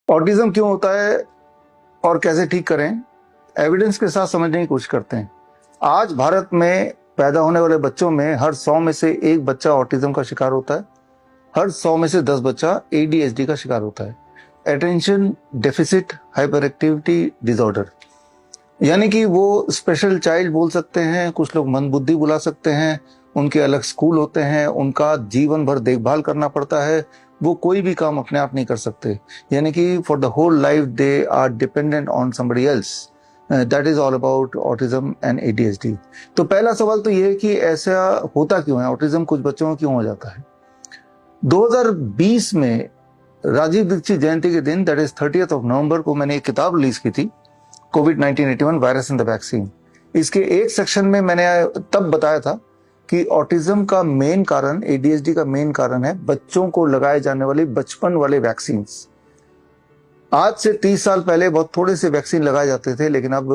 Autism क्यों होता है और कैसे ठीक करें, एविडेंस के साथ समझने की कोशिश करते हैं। आज भारत में पैदा होने वाले बच्चों में हर 100 में से एक बच्चा ऑटिज्म का शिकार होता है, हर 100 में से 10 बच्चा एडीएचडी का शिकार होता है, attention deficit hyper activity disorder. यानी कि वो स्पेशल चाइल्ड बोल सकते हैं, कुछ लोग मंद बुद्धि बुला सकते हैं, उनके अलग स्कूल होते हैं, उनका जीवन भर देखभाल करना पड़ता है, वो कोई भी काम अपने आप नहीं कर सकते। यानी कि for the whole life they are dependent on somebody else. That is all about autism and ADHD. तो पहला सवाल तो ये है कि ऐसा होता क्यों है, ऑटिज्म कुछ बच्चों में क्यों हो जाता है। 2020 में राजीव दीक्षित जयंती के दिन, that is 30th of November को मैंने एक किताब रिलीज की थी, कोविड-1981 वायरस एंड द वैक्सीन। इसके एक सेक्शन में मैंने तब बताया था कि ऑटिज्म का मेन कारण, एडीएचडी का मेन कारण है बच्चों को लगाए जाने वाले बचपन वाले वैक्सीन। आज से 30 साल पहले बहुत थोड़े से वैक्सीन लगाए जाते थे, लेकिन अब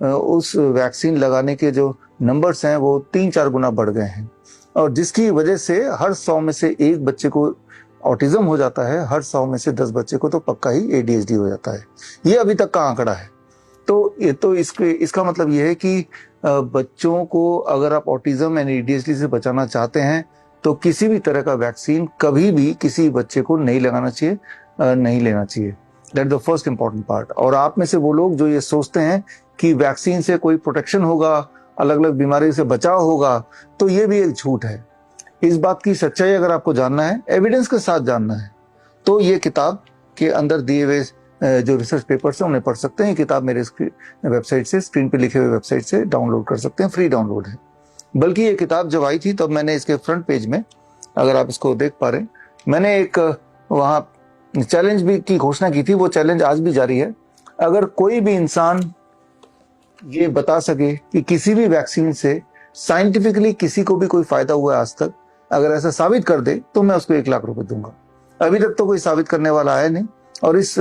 उस वैक्सीन लगाने के जो नंबर्स हैं वो 3-4 गुना बढ़ गए हैं, और जिसकी वजह से हर 100 में से एक बच्चे को ऑटिज्म हो जाता है, हर 100 में से 10 बच्चे को तो पक्का ही एडीएचडी हो जाता है। ये अभी तक का आंकड़ा है। तो इसका मतलब ये है कि बच्चों को अगर आप ऑटिज्म एंड एडीएचडी से बचाना चाहते हैं तो किसी भी तरह का वैक्सीन कभी भी किसी बच्चे को नहीं लगाना चाहिए, नहीं लेना चाहिए। That the first important part. और आप में से वो लोग जो ये सोचते हैं कि वैक्सीन से कोई प्रोटेक्शन होगा, अलग अलग बीमारी से बचाव होगा, तो ये भी एक झूठ है। इस बात की सच्चाई अगर आपको जानना है, एविडेंस के साथ जानना है, तो ये किताब के अंदर दिए हुए जो रिसर्च पेपर्स हैं उन्हें पढ़ सकते हैं। ये किताब मेरे वेबसाइट से, स्क्रीन पे लिखे हुए वेबसाइट से डाउनलोड कर सकते हैं, फ्री डाउनलोड है। बल्कि ये किताब जब आई थी तब मैंने इसके फ्रंट पेज में, अगर आप इसको देख पा रहे हैं, मैंने एक वहाँ चैलेंज भी की घोषणा की थी। वो चैलेंज आज भी जारी है। अगर कोई भी इंसान ये बता सके कि किसी भी वैक्सीन से साइंटिफिकली किसी को भी कोई फायदा हुआ है आज तक, अगर ऐसा साबित कर दे तो मैं उसको 1 लाख रुपए दूंगा। अभी तक तो कोई साबित करने वाला है नहीं, और इस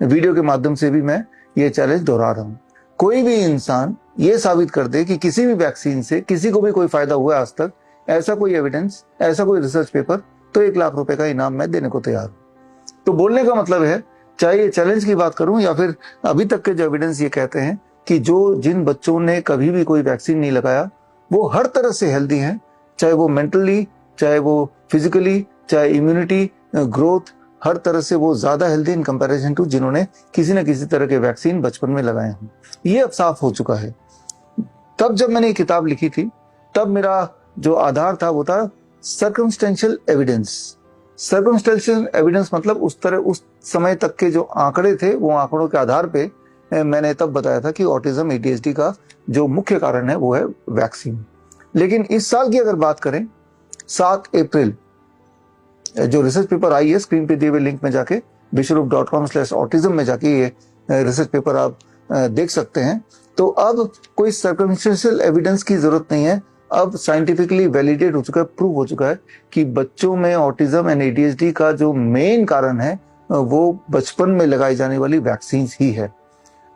वीडियो के माध्यम से भी मैं ये चैलेंज दोहरा रहा हूं। कोई भी इंसान ये साबित कर दे कि किसी भी वैक्सीन से किसी को भी कोई फायदा हुआ है आज तक, ऐसा कोई एविडेंस, ऐसा कोई रिसर्च पेपर, तो 1 लाख रुपए का इनाम मैं देने को तैयार हूं। तो बोलने का मतलब है, चाहे ये चैलेंज की बात करूं या फिर अभी तक के जो एविडेंस ये कहते हैं कि जिन बच्चों ने कभी भी कोई वैक्सीन नहीं लगाया वो हर तरह से हेल्दी हैं, चाहे वो मेंटली, चाहे वो फिजिकली, चाहे इम्यूनिटी, ग्रोथ, हर तरह से वो ज्यादा हेल्दी इन कंपैरिजन टू जिन्होंने किसी न किसी तरह के वैक्सीन बचपन में लगाए हों। ये अब साफ हो चुका है। तब जब मैंने ये किताब लिखी थी तब मेरा जो आधार था वो था सर्कमस्टेंशियल एविडेंस। सर्कमस्टेंशियल एविडेंस मतलब उस समय तक के जो आंकड़े थे, वो आंकड़ों के आधार पे मैंने तब बताया था कि ऑटिज्म एडीएचडी का जो मुख्य कारण है वो है वैक्सीन। लेकिन इस साल की अगर बात करें, 7 अप्रैल जो रिसर्च पेपर आई है, स्क्रीन पे दिए हुए लिंक में जाके vishwarup.com/autism में जाके ये रिसर्च पेपर आप देख सकते हैं। तो अब कोई सर्कमस्टेंशियल एविडेंस की जरूरत नहीं है। अब साइंटिफिकली वैलिडेट हो चुका है, प्रूव हो चुका है कि बच्चों में ऑटिज्म एंड एडीएचडी का जो मेन कारण है वो बचपन में लगाई जाने वाली वैक्सीन ही है।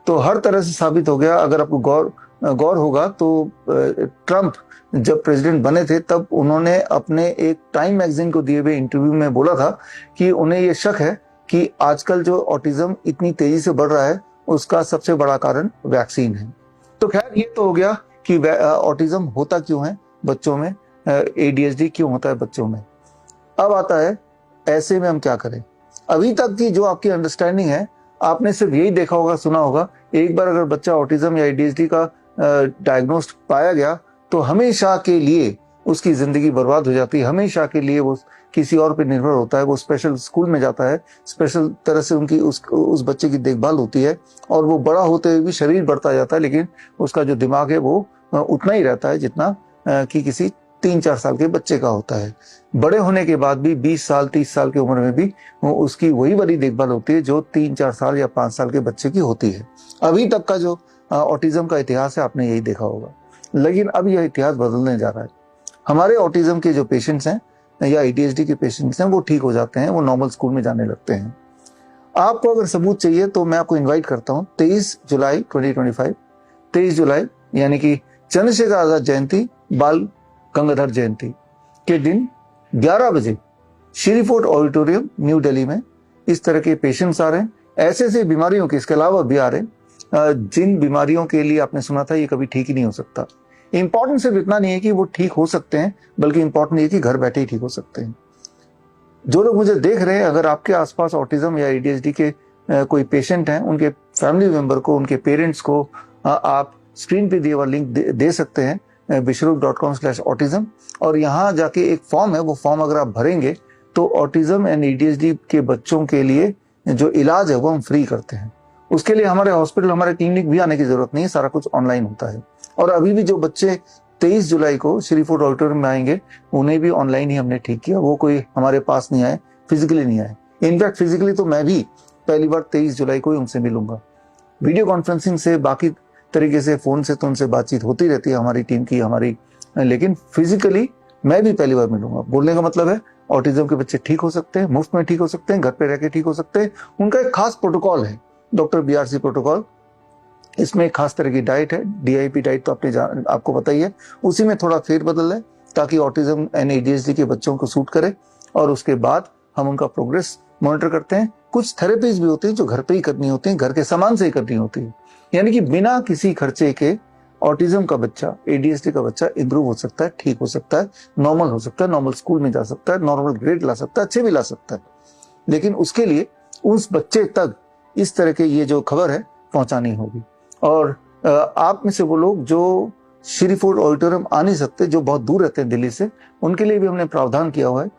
तो हर तरह से साबित हो गया। अगर आपको गौर होगा तो ट्रंप जब प्रेसिडेंट बने थे तब उन्होंने अपने एक टाइम मैगजीन को दिए हुए इंटरव्यू में बोला था कि उन्हें ये शक है कि आजकल जो ऑटिज्म इतनी तेजी से बढ़ रहा है उसका सबसे बड़ा कारण वैक्सीन है। तो खैर, ये तो हो गया कि ऑटिज्म होता क्यों है बच्चों में, एडीएचडी क्यों होता है बच्चों में। अब आता है ऐसे में हम क्या करें। अभी तक की जो आपकी अंडरस्टैंडिंग है, आपने सिर्फ यही देखा होगा, सुना होगा, एक बार अगर बच्चा ऑटिज्म या एडीएचडी का डायग्नोस्ट पाया गया तो हमेशा के लिए उसकी जिंदगी बर्बाद हो जाती है, हमेशा के लिए वो किसी और पे निर्भर होता है, वो स्पेशल स्कूल में जाता है, स्पेशल तरह से उनकी उस बच्चे की देखभाल होती है, और वो बड़ा होते हुए भी शरीर बढ़ता जाता है, लेकिन उसका जो दिमाग है वो उतना ही रहता है जितना कि किसी 3-4 साल के बच्चे का होता है। बड़े होने के बाद भी 20 साल 30 साल की उम्र में भी उसकी वही वाली देखभाल होती है जो 3-4 साल या 5 साल के बच्चे की होती है। अभी तक का जो ऑटिज्म का इतिहास है आपने यही देखा होगा, लेकिन अब यह इतिहास बदलने जा रहा है। हमारे ऑटिज्म के जो पेशेंट्स हैं या एडीएचडी के पेशेंट्स हैं वो ठीक हो जाते हैं, वो नॉर्मल स्कूल में जाने लगते हैं। आपको अगर सबूत चाहिए तो मैं आपको इन्वाइट करता हूँ 23 जुलाई 2025, 23 जुलाई यानी कि चंद्रशेखर आजाद जयंती, बाल गंगाधर जयंती के दिन 11 बजे Shri Fort Auditorium New Delhi में इस तरह के पेशेंट्स आ रहे हैं। ऐसे ऐसे बीमारियों के इसके अलावा भी आ रहे हैं जिन बीमारियों के लिए आपने सुना था ये कभी ठीक ही नहीं हो सकता। इंपॉर्टेंट सिर्फ इतना नहीं है कि वो ठीक हो सकते हैं, बल्कि इंपॉर्टेंट ये कि घर बैठे ही ठीक हो सकते हैं। जो लोग मुझे देख रहे हैं, अगर आपके आसपास ऑटिज्म या एडीएचडी के कोई पेशेंट हैं, उनके फैमिली मेंबर को, उनके पेरेंट्स को आप स्क्रीन पे दिए हुआ लिंक दे सकते हैं vishrup.com/autism, और यहाँ जाके एक फॉर्म है, वो फॉर्म अगर आप भरेंगे तो ऑटिज्म एंड एडीएचडी के बच्चों के लिए जो इलाज है वो हम फ्री करते हैं। उसके लिए हमारे हॉस्पिटल, हमारे क्लिनिक भी आने की जरूरत नहीं है, सारा कुछ ऑनलाइन होता है। और अभी भी जो बच्चे 23 जुलाई को श्री फूड ऑडिटोरियम में आएंगे, उन्हें भी ऑनलाइन ही हमने ठीक किया, वो कोई हमारे पास नहीं आए, फिजिकली नहीं आए। इनफैक्ट फिजिकली तो मैं भी पहली बार 23 जुलाई को ही उनसे मिलूंगा। वीडियो कॉन्फ्रेंसिंग से, बाकी तरीके से, फोन से तो उनसे बातचीत होती रहती है हमारी टीम की, हमारी, लेकिन फिजिकली मैं भी पहली बार मिलूंगा। बोलने का मतलब है ऑटिज्म के बच्चे ठीक हो सकते हैं, मुफ्त में ठीक हो सकते हैं, घर पे रह के ठीक हो सकते हैं। उनका एक खास प्रोटोकॉल है, डॉक्टर BRC प्रोटोकॉल। इसमें एक खास तरह की डाइट है, DIP डाइट, तो आपको पता ही है। उसी में थोड़ा फेरबदल है ताकि ऑटिज्म एंड ADHD के बच्चों को सूट करे, और उसके बाद हम उनका प्रोग्रेस मॉनिटर करते हैं। कुछ थेरेपीज भी होती है जो घर पे ही करनी होती है, घर के सामान से ही करनी होती है, यानी कि बिना किसी खर्चे के ऑटिज्म का बच्चा, ADHD का बच्चा इंप्रूव हो सकता है, ठीक हो सकता है, नॉर्मल हो सकता है, नॉर्मल स्कूल में जा सकता है, नॉर्मल ग्रेड ला सकता है, अच्छे भी ला सकता है। लेकिन उसके लिए उस बच्चे तक इस तरह के ये जो खबर है पहुंचानी होगी। और आप में से वो लोग जो श्री फूड ऑडिटोरियम आ नहीं सकते, जो बहुत दूर रहते हैं दिल्ली से, उनके लिए भी हमने प्रावधान किया हुआ है।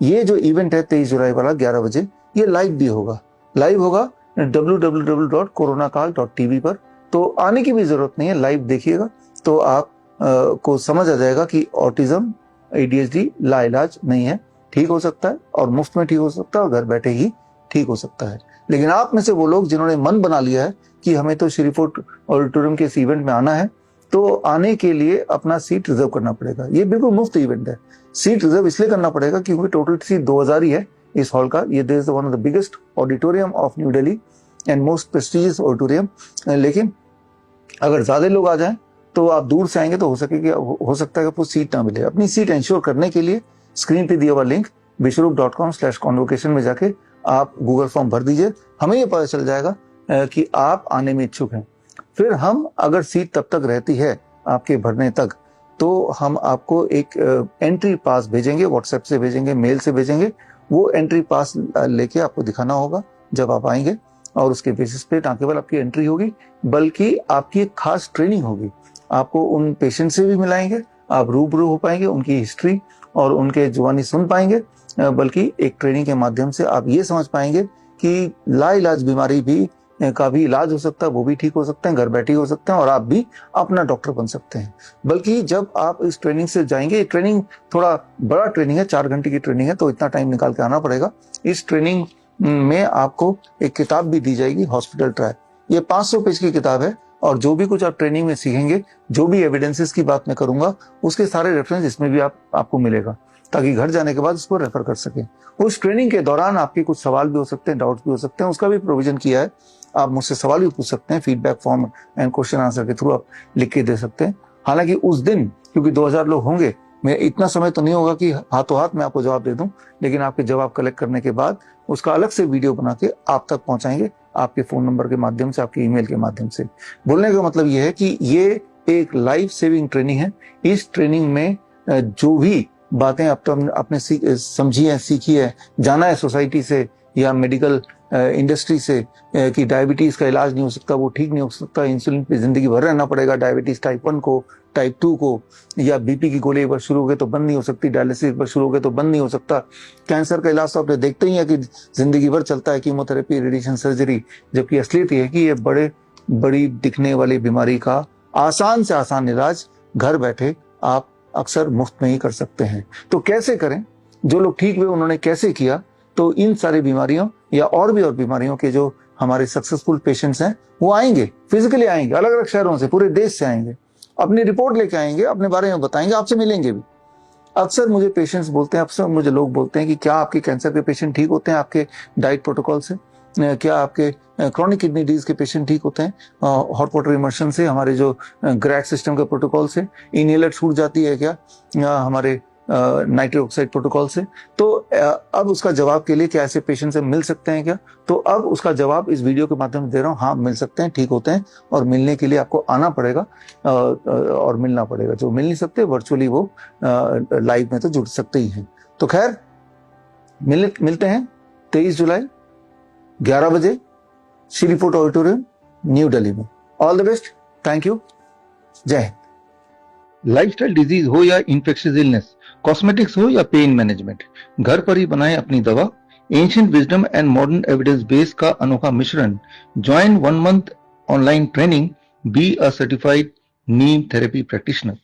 ये जो इवेंट है 23 जुलाई वाला 11 बजे, ये लाइव भी होगा, लाइव होगा www.coronakal.tv पर। तो आने की भी जरूरत नहीं है, लाइव देखिएगा तो आप को समझ आ जाएगा कि ऑटिज्म ADHD लाइलाज नहीं है, ठीक हो सकता है, और मुफ्त में ठीक हो सकता है, और घर बैठे ही ठीक हो सकता है। लेकिन आप में से वो लोग जिन्होंने मन बना लिया है कि हमें तो श्री फूड ऑडिटोरियम के इस इवेंट में आना है, तो आने के लिए अपना सीट रिजर्व करना पड़ेगा। ये बिल्कुल मुफ्त इवेंट है। सीट रिजर्व इसलिए करना पड़ेगा क्योंकि टोटल सीट 2000 ही है इस हॉल का। ये this is one of the biggest auditorium of new Delhi and most prestigious auditorium. लेकिन अगर ज्यादा लोग आ जाएं तो आप दूर से आएंगे तो हो सकता है कि आपको सीट ना मिले। अपनी सीट इंश्योर करने के लिए स्क्रीन पे दिया हुआ लिंक vishrup.com/convocation में जाके आप गूगल फॉर्म भर दीजिए। हमें ये पता चल जाएगा कि आप आने में इच्छुक हैं। फिर हम, अगर सीट तब तक रहती है आपके भरने तक, तो हम आपको एक एंट्री पास भेजेंगे, व्हाट्सएप से भेजेंगे, मेल से भेजेंगे। वो एंट्री पास लेके आपको दिखाना होगा जब आप आएंगे, और उसके बेसिस पे ना केवल आपकी एंट्री होगी बल्कि आपकी एक खास ट्रेनिंग होगी। आपको उन पेशेंट से भी मिलाएंगे, आप रूबरू हो पाएंगे, उनकी हिस्ट्री और उनके जुबानी सुन पाएंगे, बल्कि एक ट्रेनिंग के माध्यम से आप ये समझ पाएंगे कि लाइलाज बीमारी भी का भी इलाज हो सकता है, वो भी ठीक हो सकते हैं, घर बैठे हो सकते हैं, और आप भी अपना डॉक्टर बन सकते हैं। बल्कि जब आप इस ट्रेनिंग से जाएंगे, ये ट्रेनिंग थोड़ा बड़ा ट्रेनिंग है, 4 घंटे की ट्रेनिंग है, तो इतना टाइम निकाल के आना पड़ेगा। इस ट्रेनिंग में आपको एक किताब भी दी जाएगी, हॉस्पिटल ट्रैक। ये 500 पेज की किताब है, और जो भी कुछ आप ट्रेनिंग में सीखेंगे, जो भी एविडेंसेस की बात मैं करूंगा, उसके सारे रेफरेंस इसमें भी आपको मिलेगा, ताकि घर जाने के बाद उसको रेफर कर सकें। उस ट्रेनिंग के दौरान आपके कुछ सवाल भी हो सकते हैं, डाउट्स भी हो सकते हैं, उसका भी प्रोविजन किया है। आप मुझसे सवाल भी पूछ सकते हैं, feedback form and question answer के थ्रू आप लिख के दे सकते हैं। हालांकि उस दिन क्योंकि 2000 लोग होंगे, मैं इतना समय तो नहीं होगा कि हाथों हाथ मैं आपको जवाब दे दूं, लेकिन आपके जवाब कलेक्ट करने के बाद उसका अलग से वीडियो बना के आप तक पहुंचाएंगे, आपके फोन नंबर के माध्यम से, आपके ईमेल के माध्यम से। बोलने का मतलब यह है कि ये एक लाइफ सेविंग ट्रेनिंग है। इस ट्रेनिंग में जो भी बातें अब तो आपने समझी है, सीखी है, जाना है सोसाइटी से या मेडिकल इंडस्ट्री से कि डायबिटीज का इलाज नहीं हो सकता, वो ठीक नहीं हो सकता, इंसुलिन पे जिंदगी भर रहना पड़ेगा, डायबिटीज टाइप 1 को, टाइप 2 को, या बीपी की गोली एक बार शुरू हो गए तो बंद नहीं हो सकती, डायलिसिस एक बार शुरू हो गए तो बंद नहीं हो सकता, कैंसर का इलाज तो आपने देखते ही है कि जिंदगी भर चलता है, कीमोथेरेपी, रेडिएशन, सर्जरी। जबकि असलियत ये है कि ये बड़ी दिखने वाली बीमारी का आसान से आसान इलाज घर बैठे आप अक्सर मुफ्त में ही कर सकते हैं। तो कैसे करें? जो लोग ठीक हुए उन्होंने कैसे किया? तो इन सारी बीमारियों या और बीमारियों के जो हमारे सक्सेसफुल पेशेंट्स हैं, वो आएंगे, फिजिकली आएंगे, अलग अलग शहरों से, पूरे देश से आएंगे, अपनी रिपोर्ट लेके आएंगे, अपने बारे में बताएंगे, आपसे मिलेंगे भी। अक्सर मुझे पेशेंट्स बोलते हैं, अक्सर मुझे लोग बोलते हैं कि क्या आपके कैंसर के पेशेंट ठीक होते हैं आपके डाइट प्रोटोकॉल से? क्या आपके क्रॉनिक किडनी डिजीज के पेशेंट ठीक होते हैं हॉट वाटर इमर्शन से, हमारे जो ग्रैड सिस्टम के प्रोटोकॉल से? इनहेलर छूट जाती है क्या हमारे नाइट्रिक ऑक्साइड प्रोटोकॉल से। तो अब उसका जवाब के लिए क्या ऐसे पेशेंट से मिल सकते हैं क्या, तो अब उसका जवाब इस वीडियो के माध्यम से दे रहा हूँ, हाँ मिल सकते हैं, ठीक होते हैं, और मिलने के लिए आपको आना पड़ेगा और मिलना पड़ेगा। जो मिल नहीं सकते वर्चुअली वो लाइव में तो जुड़ सकते ही हैं। तो खैर मिलते हैं 23 जुलाई 11 बजे Shri Fort Auditorium New Delhi में। All the best, thank you, जय हिंद। लाइफस्टाइल डिजीज हो या इन्फेक्शियस इलनेस, कॉस्मेटिक्स हो या पेन मैनेजमेंट, घर पर ही बनाएं अपनी दवा। Ancient wisdom and modern evidence base का अनोखा मिश्रण। Join 1 month online training, be a certified Neem therapy practitioner.